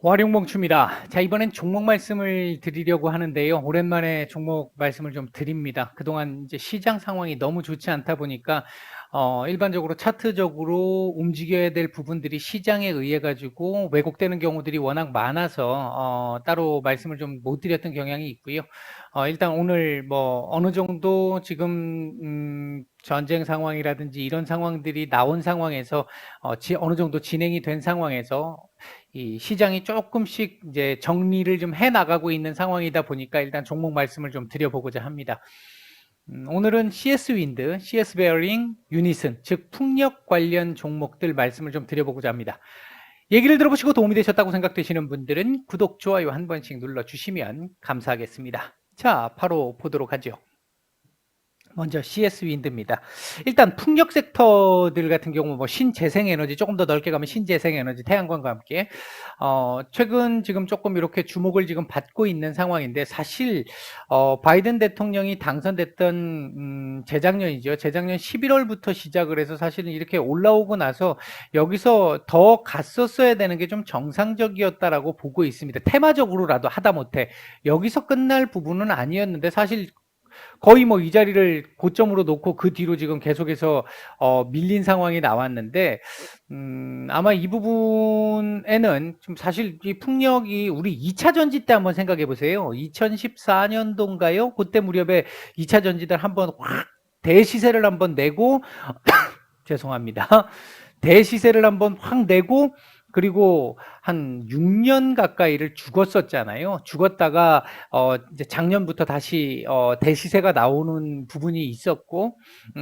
와룡봉추입니다. 자, 이번엔 종목 말씀을 드리려고 하는데요. 오랜만에 종목 말씀을 좀 드립니다. 그동안 이제 시장 상황이 너무 좋지 않다 보니까, 일반적으로 차트적으로 움직여야 될 부분들이 시장에 의해 가지고 왜곡되는 경우들이 워낙 많아서, 따로 말씀을 좀 못 드렸던 경향이 있고요. 일단 오늘 뭐 어느 정도 지금, 전쟁 상황이라든지 이런 상황들이 나온 상황에서, 어느 정도 진행이 된 상황에서 이 시장이 조금씩 이제 정리를 좀 해 나가고 있는 상황이다 보니까 일단 종목 말씀을 좀 드려보고자 합니다. 오늘은 CS 윈드, CS 베어링, 유니슨, 즉 풍력 관련 종목들 말씀을 좀 드려보고자 합니다. 얘기를 들어보시고 도움이 되셨다고 생각되시는 분들은 구독, 좋아요 한 번씩 눌러주시면 감사하겠습니다. 자, 바로 보도록 하죠. 먼저 CS 윈드입니다. 일단 풍력 섹터들 같은 경우 뭐 신재생에너지, 조금 더 넓게 가면 신재생에너지, 태양광과 함께 최근 지금 조금 이렇게 주목을 지금 받고 있는 상황인데, 사실 바이든 대통령이 당선됐던 재작년이죠. 재작년 11월부터 시작을 해서 사실은 이렇게 올라오고 나서 여기서 더 갔었어야 되는 게 좀 정상적이었다라고 보고 있습니다. 테마적으로라도 하다못해 여기서 끝날 부분은 아니었는데, 사실 거의 뭐 이 자리를 고점으로 놓고 그 뒤로 지금 계속해서 밀린 상황이 나왔는데, 아마 이 부분에는 좀 사실 이 풍력이 우리 2차 전지 때 한번 생각해 보세요. 2014년도인가요? 그때 무렵에 2차 전지들 한번 확 대시세를 한번 내고 죄송합니다. 대시세를 한번 확 내고, 그리고 한 6년 가까이를 죽었었잖아요. 죽었다가 이제 작년부터 다시 대시세가 나오는 부분이 있었고,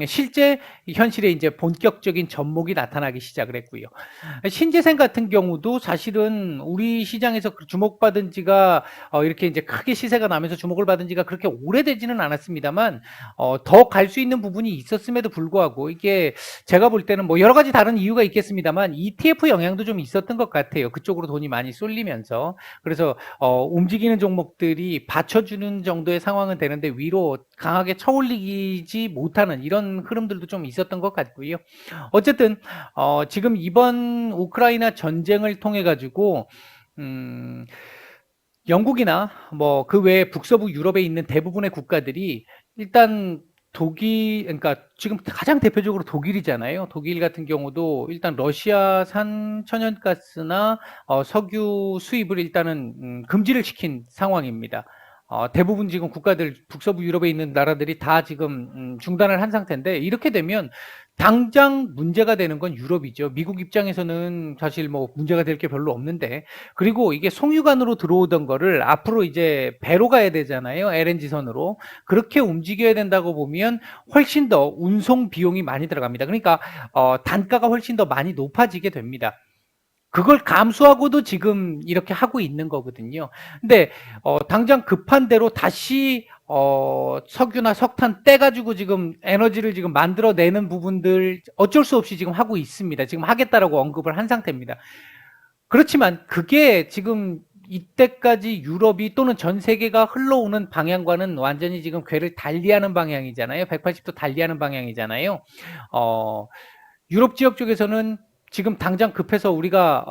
실제 현실에 이제 본격적인 접목이 나타나기 시작을 했고요. 신재생 같은 경우도 사실은 우리 시장에서 주목받은 지가 이렇게 이제 크게 시세가 나면서 주목을 받은 지가 그렇게 오래되지는 않았습니다만, 더 갈 수 있는 부분이 있었음에도 불구하고, 이게 제가 볼 때는 뭐 여러 가지 다른 이유가 있겠습니다만 ETF 영향도 좀 있었던 것 같아요. 그쪽으로 돈이 많이 쏠리면서. 그래서 움직이는 종목들이 받쳐주는 정도의 상황은 되는데 위로 강하게 쳐올리지 못하는 이런 흐름들도 좀 있었던 것 같고요. 어쨌든 지금 이번 우크라이나 전쟁을 통해 가지고, 음, 영국이나 뭐 그 외에 북서부 유럽에 있는 대부분의 국가들이 일단 그러니까 지금 가장 대표적으로 독일이잖아요. 독일 같은 경우도 일단 러시아산 천연가스나 석유 수입을 일단은 금지를 시킨 상황입니다. 대부분 지금 국가들, 북서부 유럽에 있는 나라들이 다 지금 중단을 한 상태인데, 이렇게 되면 당장 문제가 되는 건 유럽이죠. 미국 입장에서는 사실 뭐 문제가 될 게 별로 없는데, 그리고 이게 송유관으로 들어오던 거를 앞으로 이제 배로 가야 되잖아요. LNG선으로. 그렇게 움직여야 된다고 보면 훨씬 더 운송 비용이 많이 들어갑니다. 그러니까 단가가 훨씬 더 많이 높아지게 됩니다. 그걸 감수하고도 지금 이렇게 하고 있는 거거든요. 근데 당장 급한 대로 다시 석유나 석탄 떼가지고 지금 에너지를 지금 만들어내는 부분들 어쩔 수 없이 지금 하고 있습니다. 지금 하겠다라고 언급을 한 상태입니다. 그렇지만 그게 지금 이때까지 유럽이 또는 전 세계가 흘러오는 방향과는 완전히 지금 궤를 달리하는 방향이잖아요. 180도 달리하는 방향이잖아요. 어, 유럽 지역 쪽에서는 지금 당장 급해서 우리가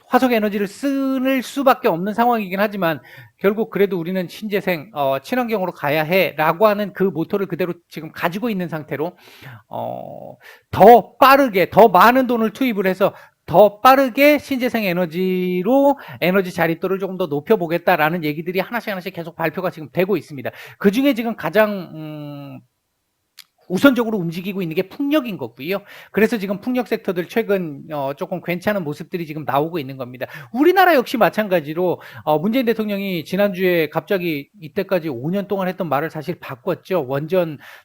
화석 에너지를 쓸 수밖에 없는 상황이긴 하지만, 결국 그래도 우리는 신재생, 친환경으로 가야 해라고 하는 그 모토를 그대로 지금 가지고 있는 상태로 더 빠르게 더 많은 돈을 투입을 해서 더 빠르게 신재생 에너지로 에너지 자립도를 조금 더 높여보겠다라는 얘기들이 하나씩 하나씩 계속 발표가 지금 되고 있습니다. 그 중에 지금 가장 우선적으로 움직이고 있는 게 풍력인 거고요. 그래서 지금 풍력 섹터들 최근 조금 괜찮은 모습들이 지금 나오고 있는 겁니다. 우리나라 역시 마찬가지로 문재인 대통령이 지난주에 갑자기 이때까지 5년 동안 했던 말을 사실 바꿨죠.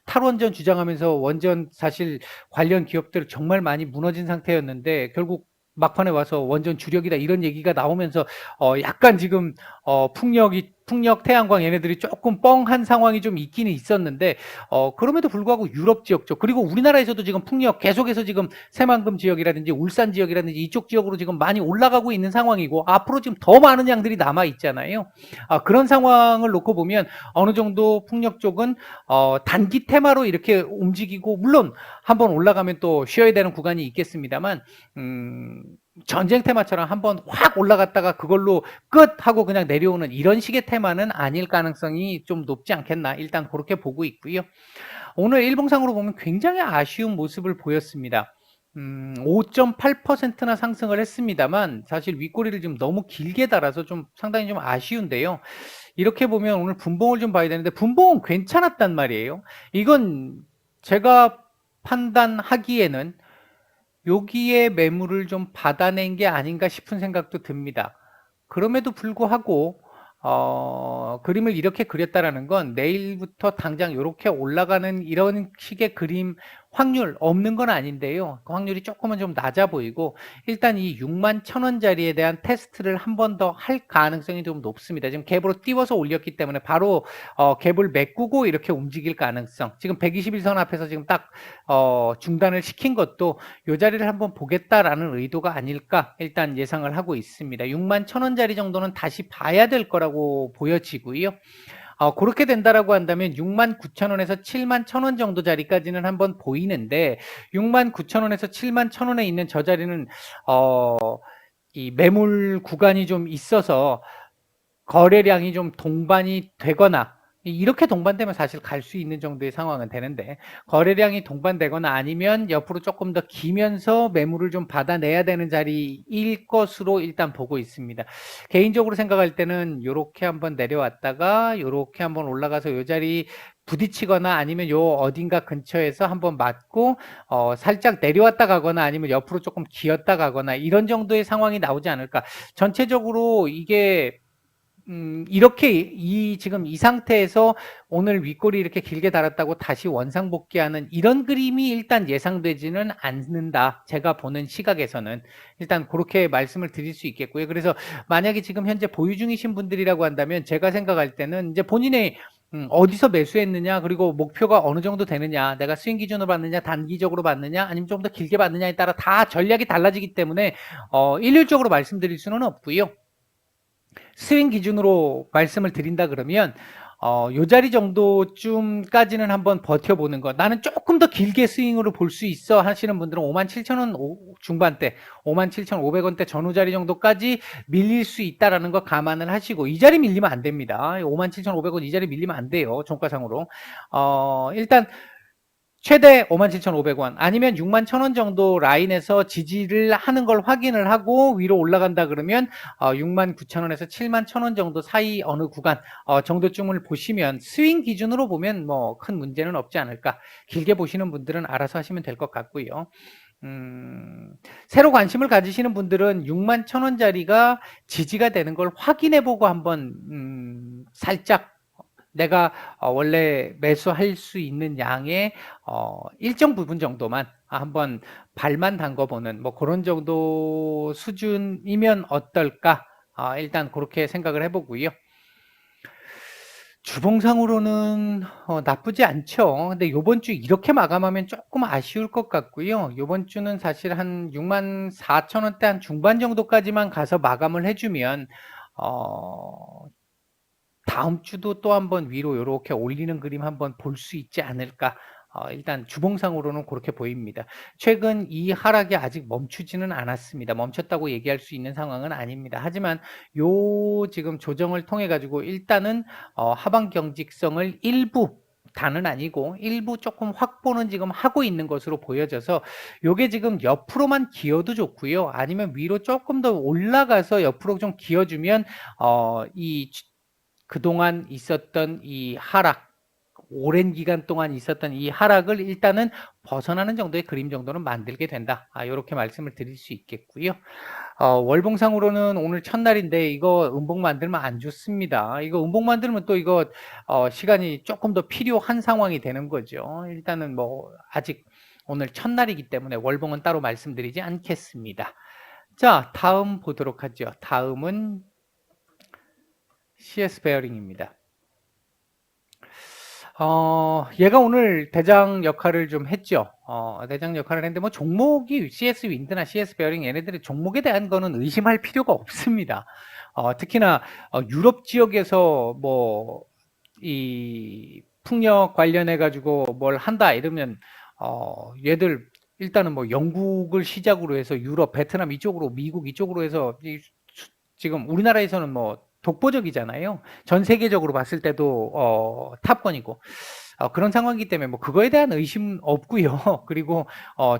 탈원전 주장하면서 원전 사실 관련 기업들 정말 많이 무너진 상태였는데, 결국 막판에 와서 원전 주력이다 이런 얘기가 나오면서 약간 지금 풍력, 태양광 얘네들이 조금 뻥한 상황이 좀 있기는 있었는데, 그럼에도 불구하고 유럽 지역 쪽, 그리고 우리나라에서도 지금 풍력 계속해서 지금 새만금 지역이라든지 울산 지역이라든지 이쪽 지역으로 지금 많이 올라가고 있는 상황이고, 앞으로 지금 더 많은 양들이 남아 있잖아요. 그런 상황을 놓고 보면 어느 정도 풍력 쪽은 단기 테마로 이렇게 움직이고, 물론 한번 올라가면 또 쉬어야 되는 구간이 있겠습니다만, 전쟁 테마처럼 한번 확 올라갔다가 그걸로 끝 하고 그냥 내려오는 이런 식의 테마는 아닐 가능성이 좀 높지 않겠나 일단 그렇게 보고 있고요. 오늘 일봉상으로 보면 굉장히 아쉬운 모습을 보였습니다. 5.8%나 상승을 했습니다만 사실 윗꼬리를 좀 너무 길게 달아서 좀 상당히 좀 아쉬운데요. 이렇게 보면 오늘 분봉을 좀 봐야 되는데 분봉은 괜찮았단 말이에요. 이건 제가 판단하기에는 여기에 매물을 좀 받아낸 게 아닌가 싶은 생각도 듭니다. 그럼에도 불구하고 그림을 이렇게 그렸다라는 건 내일부터 당장 이렇게 올라가는 이런 식의 그림 확률 없는 건 아닌데요. 그 확률이 조금은 좀 낮아 보이고 일단 이 61,000원짜리에 대한 테스트를 한 번 더 할 가능성이 좀 높습니다. 지금 갭으로 띄워서 올렸기 때문에 바로 갭을 메꾸고 이렇게 움직일 가능성. 지금 121선 앞에서 지금 딱 중단을 시킨 것도 이 자리를 한번 보겠다라는 의도가 아닐까 일단 예상을 하고 있습니다. 61,000원짜리 정도는 다시 봐야 될 거라고 보여지고요. 그렇게 된다라고 한다면 69,000원에서 71,000원 정도 자리까지는 한번 보이는데 69,000원에서 71,000원에 있는 저 자리는 이 매물 구간이 좀 있어서 거래량이 좀 동반이 되거나 이렇게 동반되면 사실 갈 수 있는 정도의 상황은 되는데 거래량이 동반되거나 아니면 옆으로 조금 더 기면서 매물을 좀 받아내야 되는 자리일 것으로 일단 보고 있습니다. 개인적으로 생각할 때는 이렇게 한번 내려왔다가 이렇게 한번 올라가서 이 자리 부딪히거나 아니면 요 어딘가 근처에서 한번 맞고 살짝 내려왔다 가거나 아니면 옆으로 조금 기었다 가거나 이런 정도의 상황이 나오지 않을까. 전체적으로 이게 이렇게 지금 이 상태에서 오늘 윗골이 이렇게 길게 달았다고 다시 원상복귀하는 이런 그림이 일단 예상되지는 않는다. 제가 보는 시각에서는 일단 그렇게 말씀을 드릴 수 있겠고요. 그래서 만약에 지금 현재 보유 중이신 분들이라고 한다면 제가 생각할 때는 이제 본인의 어디서 매수했느냐 그리고 목표가 어느 정도 되느냐 내가 스윙 기준으로 받느냐 단기적으로 받느냐 아니면 좀 더 길게 받느냐에 따라 다 전략이 달라지기 때문에 일률적으로 말씀드릴 수는 없고요. 스윙 기준으로 말씀을 드린다 그러면 요 자리 정도쯤까지는 한번 버텨보는 거. 나는 조금 더 길게 스윙으로 볼 수 있어 하시는 분들은 57,000원 중반대, 57,500원대 전후 자리 정도까지 밀릴 수 있다라는 거 감안을 하시고 이 자리 밀리면 안 됩니다. 57,500원 이 자리 밀리면 안 돼요. 종가상으로. 일단 최대 57,500원 아니면 61,000원 정도 라인에서 지지를 하는 걸 확인을 하고 위로 올라간다 그러면 69,000원에서 71,000원 정도 사이 어느 구간 정도쯤을 보시면 스윙 기준으로 보면 뭐 큰 문제는 없지 않을까. 길게 보시는 분들은 알아서 하시면 될 것 같고요. 새로 관심을 가지시는 분들은 61,000원짜리가 지지가 되는 걸 확인해보고 한번 살짝 내가 원래 매수할 수 있는 양의 일정 부분 정도만 한번 발만 담궈보는 뭐 그런 정도 수준이면 어떨까? 일단 그렇게 생각을 해보고요. 주봉상으로는 나쁘지 않죠. 근데 요번 주 이렇게 마감하면 조금 아쉬울 것 같고요. 요번 주는 사실 한 64,000원대 한 중반 정도까지만 가서 마감을 해주면 다음 주도 또 한번 위로 이렇게 올리는 그림 한번 볼 수 있지 않을까. 일단 주봉상으로는 그렇게 보입니다. 최근 이 하락이 아직 멈추지는 않았습니다. 멈췄다고 얘기할 수 있는 상황은 아닙니다. 하지만 요 지금 조정을 통해 가지고 일단은 하방 경직성을 일부 다는 아니고 일부 조금 확보는 지금 하고 있는 것으로 보여져서 요게 지금 옆으로만 기어도 좋고요. 아니면 위로 조금 더 올라가서 옆으로 좀 기어주면 이 그동안 있었던 이 하락, 오랜 기간 동안 있었던 이 하락을 일단은 벗어나는 정도의 그림 정도는 만들게 된다. 이렇게 말씀을 드릴 수 있겠고요. 월봉상으로는 오늘 첫날인데 이거 음봉 만들면 안 좋습니다. 이거 음봉 만들면 또 이거 시간이 조금 더 필요한 상황이 되는 거죠. 일단은 뭐 아직 오늘 첫날이기 때문에 월봉은 따로 말씀드리지 않겠습니다. 자, 다음 보도록 하죠. 다음은 CS 베어링입니다. 얘가 오늘 대장 역할을 좀 했죠. 대장 역할을 했는데 뭐 종목이 CS 윈드나 CS 베어링 얘네들의 종목에 대한 거는 의심할 필요가 없습니다. 특히나 유럽 지역에서 뭐 이 풍력 관련해 가지고 뭘 한다 이러면 얘들 일단은 뭐 영국을 시작으로 해서 유럽, 베트남 이쪽으로, 미국 이쪽으로 해서 지금 우리나라에서는 뭐 독보적이잖아요. 전 세계적으로 봤을 때도 탑권이고 그런 상황이기 때문에 뭐 그거에 대한 의심 없고요. 그리고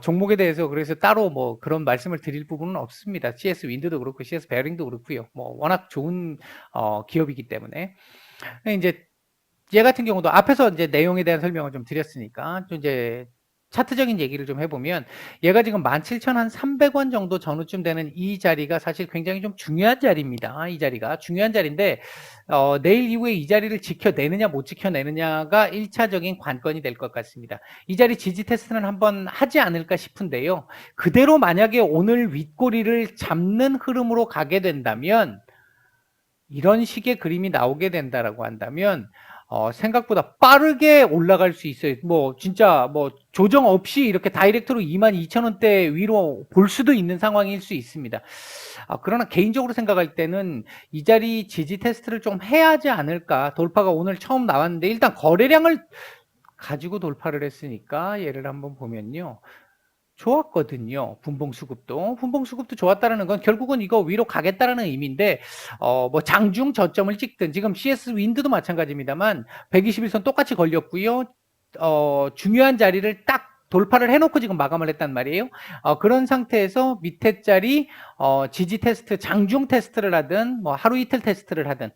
종목에 대해서 그래서 따로 뭐 그런 말씀을 드릴 부분은 없습니다. CS 윈드도 그렇고 CS 베어링도 그렇고요. 뭐 워낙 좋은 기업이기 때문에 이제 얘 같은 경우도 앞에서 이제 내용에 대한 설명을 좀 드렸으니까 좀 이제 차트적인 얘기를 좀 해보면 얘가 지금 17,300원 정도 전후쯤 되는 이 자리가 사실 굉장히 좀 중요한 자리입니다. 이 자리가 중요한 자리인데 내일 이후에 이 자리를 지켜내느냐 못 지켜내느냐가 1차적인 관건이 될 것 같습니다. 이 자리 지지 테스트는 한번 하지 않을까 싶은데요. 그대로 만약에 오늘 윗꼬리를 잡는 흐름으로 가게 된다면 이런 식의 그림이 나오게 된다라고 한다면 생각보다 빠르게 올라갈 수 있어요. 뭐 진짜 뭐 조정 없이 이렇게 다이렉트로 22,000원대 위로 볼 수도 있는 상황일 수 있습니다. 그러나 개인적으로 생각할 때는 이 자리 지지 테스트를 좀 해야 하지 않을까. 돌파가 오늘 처음 나왔는데 일단 거래량을 가지고 돌파를 했으니까 얘를 한번 보면요. 좋았거든요. 분봉수급도 좋았다는 건 결국은 이거 위로 가겠다라는 의미인데 뭐 장중 저점을 찍든 지금 CS 윈드도 마찬가지입니다만 121선 똑같이 걸렸고요. 중요한 자리를 딱 돌파를 해놓고 지금 마감을 했단 말이에요. 그런 상태에서 밑에 자리 지지 테스트, 장중 테스트를 하든 뭐 하루 이틀 테스트를 하든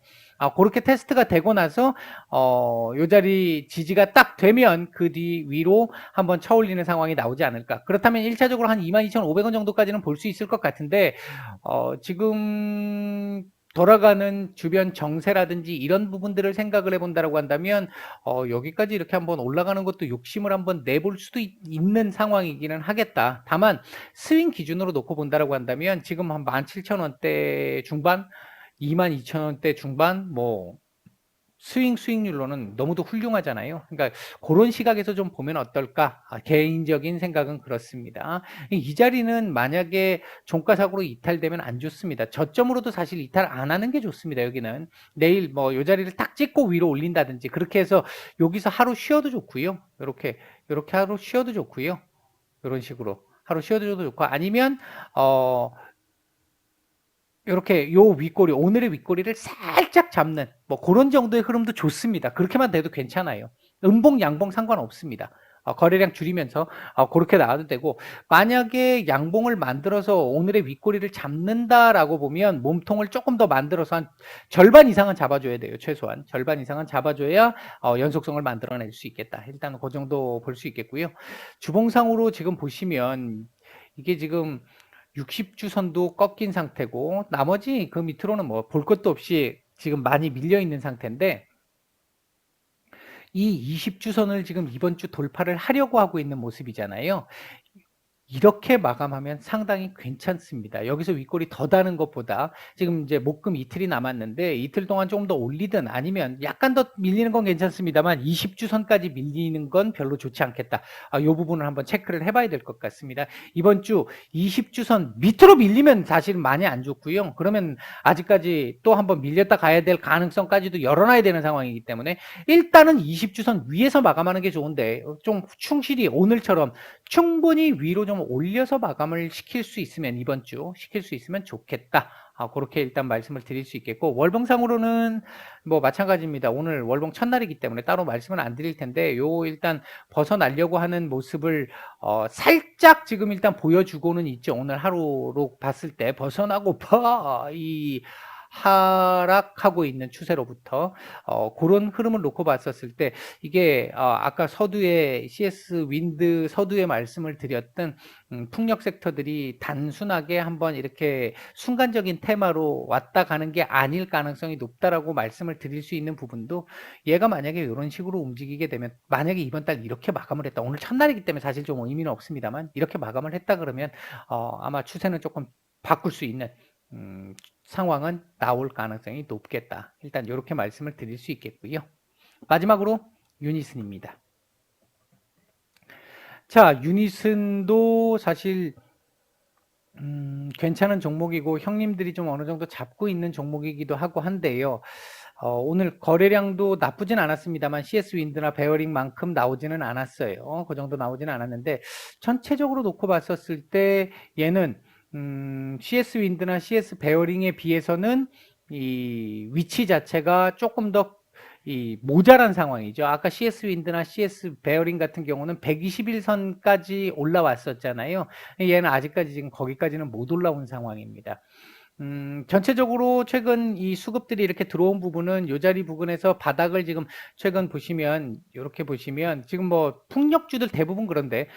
그렇게 테스트가 되고 나서 요 자리 지지가 딱 되면 그 뒤 위로 한번 쳐올리는 상황이 나오지 않을까. 그렇다면 1차적으로 한 22,500원 정도까지는 볼 수 있을 것 같은데 지금 돌아가는 주변 정세라든지 이런 부분들을 생각을 해본다라고 한다면 여기까지 이렇게 한번 올라가는 것도 욕심을 한번 내볼 수도 있는 상황이기는 하겠다. 다만 스윙 기준으로 놓고 본다라고 한다면 지금 한 17,000원대 중반, 22,000원대 중반 뭐 수익률로는 너무도 훌륭하잖아요. 그러니까 그런 시각에서 좀 보면 어떨까? 개인적인 생각은 그렇습니다. 이 자리는 만약에 종가사고로 이탈되면 안 좋습니다. 저점으로도 사실 이탈 안 하는 게 좋습니다. 여기는 내일 뭐 이 자리를 딱 찍고 위로 올린다든지 그렇게 해서 여기서 하루 쉬어도 좋고요. 이렇게 하루 쉬어도 좋고요. 이런 식으로 하루 쉬어도 좋고 아니면 이렇게 요 윗꼬리, 오늘의 윗꼬리를 살짝 잡는 뭐 그런 정도의 흐름도 좋습니다. 그렇게만 돼도 괜찮아요. 음봉, 양봉 상관없습니다. 거래량 줄이면서 그렇게 나와도 되고 만약에 양봉을 만들어서 오늘의 윗꼬리를 잡는다라고 보면 몸통을 조금 더 만들어서 한 절반 이상은 잡아줘야 돼요. 최소한 절반 이상은 잡아줘야 연속성을 만들어낼 수 있겠다. 일단 그 정도 볼 수 있겠고요. 주봉상으로 지금 보시면 이게 지금 60주선도 꺾인 상태고 나머지 그 밑으로는 뭐 볼 것도 없이 지금 많이 밀려 있는 상태인데 이 20주선을 지금 이번 주 돌파를 하려고 하고 있는 모습이잖아요. 이렇게 마감하면 상당히 괜찮습니다. 여기서 윗골이 더 다는 것보다 지금 이제 목금 이틀이 남았는데 이틀 동안 조금 더 올리든 아니면 약간 더 밀리는 건 괜찮습니다만 20주선까지 밀리는 건 별로 좋지 않겠다. 이 부분을 한번 체크를 해봐야 될 것 같습니다. 이번 주 20주선 밑으로 밀리면 사실은 많이 안 좋고요. 그러면 아직까지 또 한번 밀렸다 가야 될 가능성까지도 열어놔야 되는 상황이기 때문에 일단은 20주선 위에서 마감하는 게 좋은데 좀 충실히 오늘처럼 충분히 위로 좀 올려서 마감을 시킬 수 있으면 이번 주 시킬 수 있으면 좋겠다. 그렇게 일단 말씀을 드릴 수 있겠고 월봉상으로는 뭐 마찬가지입니다. 오늘 월봉 첫날이기 때문에 따로 말씀을 안 드릴 텐데 요 일단 벗어나려고 하는 모습을 살짝 지금 일단 보여주고는 있죠. 오늘 하루로 봤을 때 벗어나고 이 하락하고 있는 추세로부터 그런 흐름을 놓고 봤었을 때 이게 아까 서두에 CS 윈드 서두에 말씀을 드렸던 풍력 섹터들이 단순하게 한번 이렇게 순간적인 테마로 왔다 가는 게 아닐 가능성이 높다라고 말씀을 드릴 수 있는 부분도 얘가 만약에 이런 식으로 움직이게 되면 만약에 이번 달 이렇게 마감을 했다 오늘 첫날이기 때문에 사실 좀 의미는 없습니다만 이렇게 마감을 했다 그러면 아마 추세는 조금 바꿀 수 있는 상황은 나올 가능성이 높겠다. 일단 이렇게 말씀을 드릴 수 있겠고요. 마지막으로 유니슨입니다. 자, 유니슨도 사실 괜찮은 종목이고 형님들이 좀 어느 정도 잡고 있는 종목이기도 하고 한데요. 오늘 거래량도 나쁘진 않았습니다만 CS 윈드나 베어링만큼 나오지는 않았어요. 그 정도 나오지는 않았는데 전체적으로 놓고 봤었을 때 얘는 CS 윈드나 CS 베어링에 비해서는 이 위치 자체가 조금 더 모자란 상황이죠. 아까 CS 윈드나 CS 베어링 같은 경우는 121선까지 올라왔었잖아요. 얘는 아직까지 지금 거기까지는 못 올라온 상황입니다. 전체적으로 최근 이 수급들이 이렇게 들어온 부분은 요 자리 부분에서 바닥을 지금 최근 보시면 이렇게 보시면 지금 뭐 풍력주들 대부분 그런데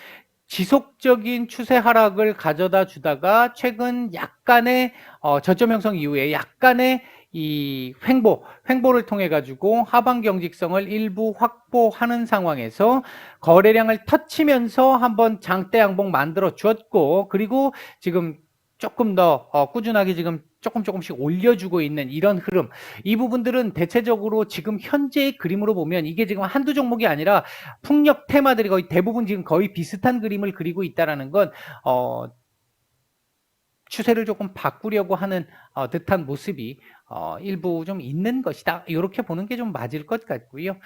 지속적인 추세 하락을 가져다 주다가 최근 약간의 저점 형성 이후에 약간의 이 횡보를 통해 가지고 하방 경직성을 일부 확보하는 상황에서 거래량을 터치면서 한번 장대 양봉 만들어 주었고, 그리고 지금 조금 더 꾸준하게 지금 조금씩 올려주고 있는 이런 흐름, 이 부분들은 대체적으로 지금 현재의 그림으로 보면 이게 지금 한두 종목이 아니라 풍력 테마들이 거의 대부분 지금 거의 비슷한 그림을 그리고 있다라는 건 추세를 조금 바꾸려고 하는 듯한 모습이 일부 좀 있는 것이다, 이렇게 보는 게 좀 맞을 것 같고요.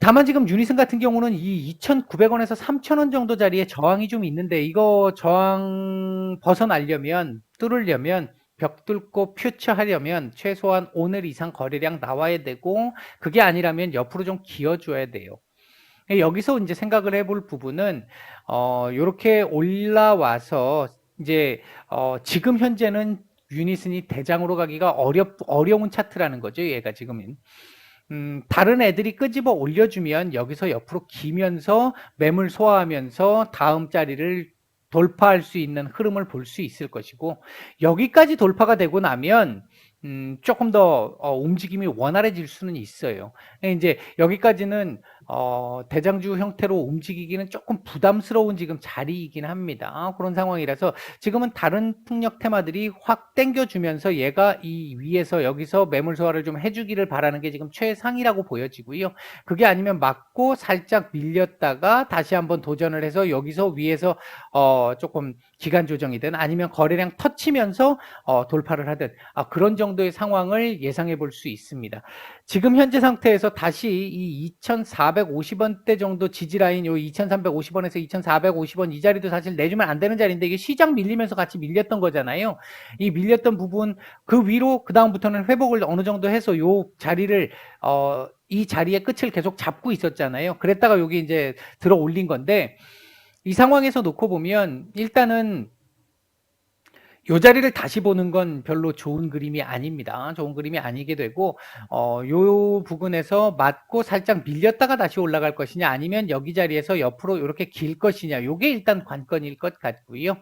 다만 지금 유니슨 같은 경우는 이 2,900원에서 3,000원 정도 자리에 저항이 좀 있는데, 이거 저항 벗어나려면, 뚫으려면, 벽 뚫고 퓨처하려면 최소한 오늘 이상 거래량 나와야 되고, 그게 아니라면 옆으로 좀 기어줘야 돼요. 여기서 이제 생각을 해볼 부분은 요렇게 올라와서 이제 지금 현재는 유니슨이 대장으로 가기가 어려운 차트라는 거죠. 얘가 지금은. 다른 애들이 끄집어 올려주면 여기서 옆으로 기면서 매물 소화하면서 다음 자리를 돌파할 수 있는 흐름을 볼 수 있을 것이고, 여기까지 돌파가 되고 나면 조금 더 움직임이 원활해질 수는 있어요. 이제 여기까지는 대장주 형태로 움직이기는 조금 부담스러운 지금 자리이긴 합니다. 그런 상황이라서 지금은 다른 풍력 테마들이 확 땡겨주면서 얘가 이 위에서 여기서 매물 소화를 좀 해주기를 바라는 게 지금 최상이라고 보여지고요. 그게 아니면 맞고 살짝 밀렸다가 다시 한번 도전을 해서 여기서 위에서 조금 기간 조정이든 아니면 거래량 터치면서 돌파를 하든 그런 정도의 상황을 예상해 볼 수 있습니다. 지금 현재 상태에서 다시 이 2,450원대 정도 지지라인, 요 2,350원에서 2,450원 이 자리도 사실 내주면 안 되는 자리인데, 이게 시장 밀리면서 같이 밀렸던 거잖아요. 이 밀렸던 부분 그 위로 그 다음부터는 회복을 어느 정도 해서 요 자리를 이 자리의 끝을 계속 잡고 있었잖아요. 그랬다가 여기 이제 들어 올린 건데, 이 상황에서 놓고 보면 일단은 요 자리를 다시 보는 건 별로 좋은 그림이 아닙니다. 좋은 그림이 아니게 되고, 요 부분에서 맞고 살짝 밀렸다가 다시 올라갈 것이냐, 아니면 여기 자리에서 옆으로 이렇게 길 것이냐, 요게 일단 관건일 것 같고요.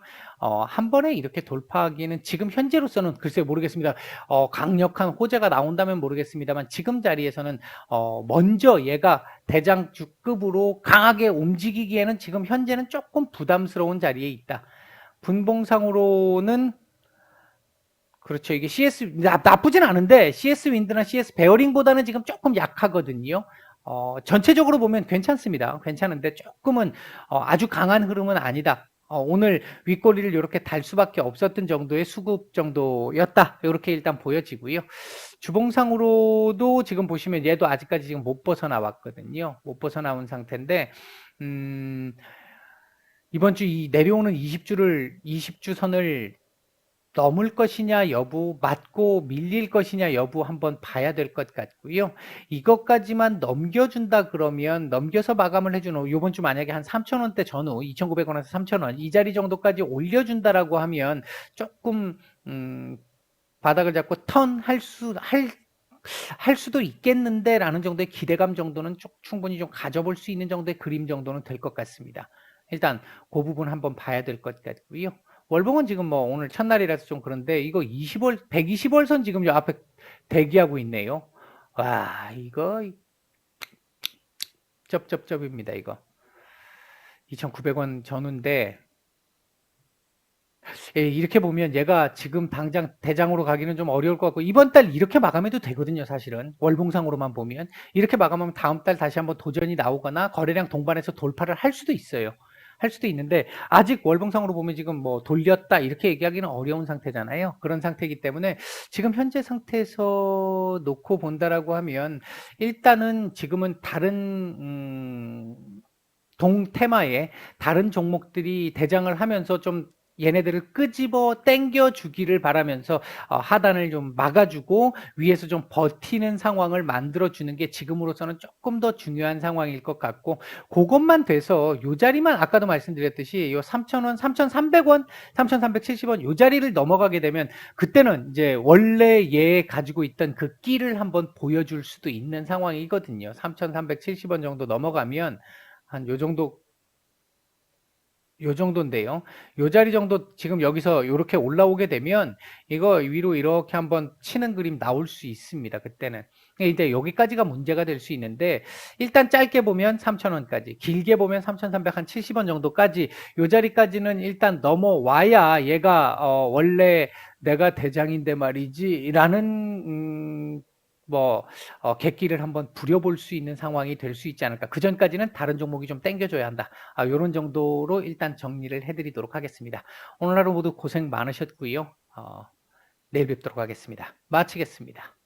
한 번에 이렇게 돌파하기는 지금 현재로서는 글쎄 모르겠습니다. 강력한 호재가 나온다면 모르겠습니다만, 지금 자리에서는 먼저 얘가 대장주급으로 강하게 움직이기에는 지금 현재는 조금 부담스러운 자리에 있다. 분봉상으로는 그렇죠. 이게 CS 나쁘진 않은데 CS 윈드나 CS 베어링보다는 지금 조금 약하거든요. 전체적으로 보면 괜찮습니다. 괜찮은데 조금은 아주 강한 흐름은 아니다. 오늘 윗꼬리를 이렇게 달 수밖에 없었던 정도의 수급 정도였다, 이렇게 일단 보여지고요. 주봉상으로도 지금 보시면 얘도 아직까지 지금 못 벗어나왔거든요. 못 벗어나온 상태인데 이번 주 이 내려오는 20주 선을 넘을 것이냐 여부, 맞고 밀릴 것이냐 여부 한번 봐야 될 것 같고요. 이것까지만 넘겨준다 그러면, 넘겨서 마감을 해주는, 요번 주 만약에 한 3,000원대 전후 2,900원에서 3,000원 이 자리 정도까지 올려준다라고 하면 조금 바닥을 잡고 할 수도 있겠는데 라는 정도의 기대감 정도는 충분히 좀 가져볼 수 있는 정도의 그림 정도는 될 것 같습니다. 일단 그 부분 한번 봐야 될 것 같고요. 월봉은 지금 뭐 오늘 첫날이라서 좀 그런데, 이거 120월선 지금 요 앞에 대기하고 있네요. 와, 이거 쩝쩝쩝입니다. 이거 2,900원 전후인데, 이렇게 보면 얘가 지금 당장 대장으로 가기는 좀 어려울 것 같고, 이번 달 이렇게 마감해도 되거든요. 사실은 월봉상으로만 보면 이렇게 마감하면 다음 달 다시 한번 도전이 나오거나 거래량 동반해서 돌파를 할 수도 있어요. 할 수도 있는데 아직 월봉상으로 보면 지금 뭐 돌렸다 이렇게 얘기하기는 어려운 상태잖아요. 그런 상태이기 때문에 지금 현재 상태에서 놓고 본다라고 하면 일단은 지금은 다른 동테마의 다른 종목들이 대장을 하면서 좀 얘네들을 끄집어 당겨 주기를 바라면서 하단을 좀 막아주고 위에서 좀 버티는 상황을 만들어 주는 게 지금으로서는 조금 더 중요한 상황일 것 같고, 그것만 돼서 요 자리만 아까도 말씀드렸듯이 요 3,000원, 3,300원, 3,370원 요 자리를 넘어가게 되면 그때는 이제 원래 얘 가지고 있던 그 끼를 한번 보여줄 수도 있는 상황이거든요. 3,370원 정도 넘어가면 한 요 정도인데요. 요 자리 정도 지금 여기서 요렇게 올라오게 되면 이거 위로 이렇게 한번 치는 그림 나올 수 있습니다. 그때는. 이제 여기까지가 문제가 될 수 있는데 일단 짧게 보면 3,000원까지, 길게 보면 3,370원 정도까지 요 자리까지는 일단 넘어와야 얘가 원래 내가 대장인데 말이지라는 객기를 한번 부려볼 수 있는 상황이 될 수 있지 않을까. 그 전까지는 다른 종목이 좀 땡겨줘야 한다. 요런 정도로 일단 정리를 해드리도록 하겠습니다. 오늘 하루 모두 고생 많으셨고요. 내일 뵙도록 하겠습니다. 마치겠습니다.